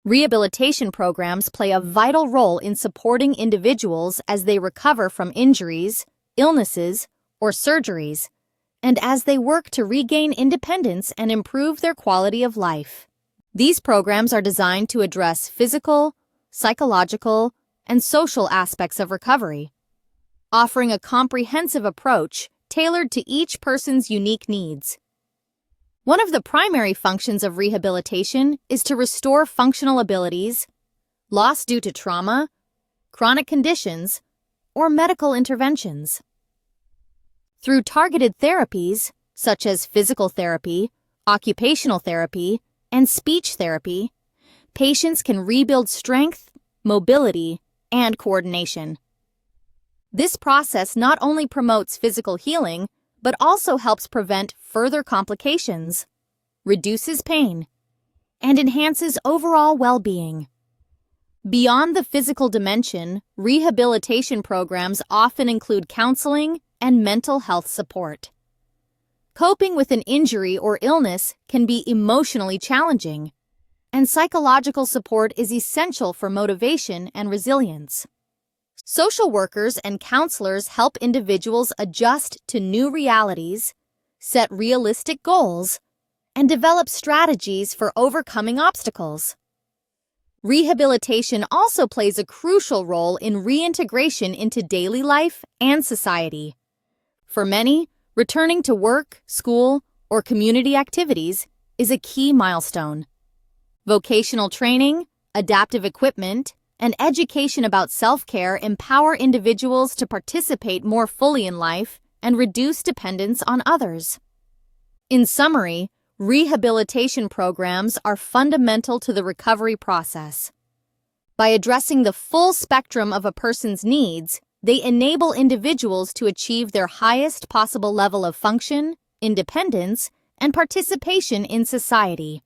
Rehabilitation programs play a vital role in supporting individuals as they recover from injuries, illnesses, or surgeries, and as they work to regain independence and improve their quality of life. These programs are designed to address physical, psychological, and social aspects of recovery, offering a comprehensive approach tailored to each person's unique needs. One of the primary functions of rehabilitation is to restore functional abilities lost due to trauma, chronic conditions, or medical interventions. Through targeted therapies, such as physical therapy, occupational therapy, and speech therapy, patients can rebuild strength, mobility, and coordination. This process not only promotes physical healing, but also helps prevent further complications, reduces pain, and enhances overall well-being. Beyond the physical dimension, rehabilitation programs often include counseling and mental health support. Coping with an injury or illness can be emotionally challenging, and psychological support is essential for motivation and resilience. Social workers and counselors help individuals adjust to new realities, set realistic goals, and develop strategies for overcoming obstacles. Rehabilitation also plays a crucial role in reintegration into daily life and society. For many, returning to work, school, or community activities is a key milestone. Vocational training, adaptive equipment, and education about self-care empower individuals to participate more fully in life and reduce dependence on others. In summary, rehabilitation programs are fundamental to the recovery process. By addressing the full spectrum of a person's needs, they enable individuals to achieve their highest possible level of function, independence, and participation in society.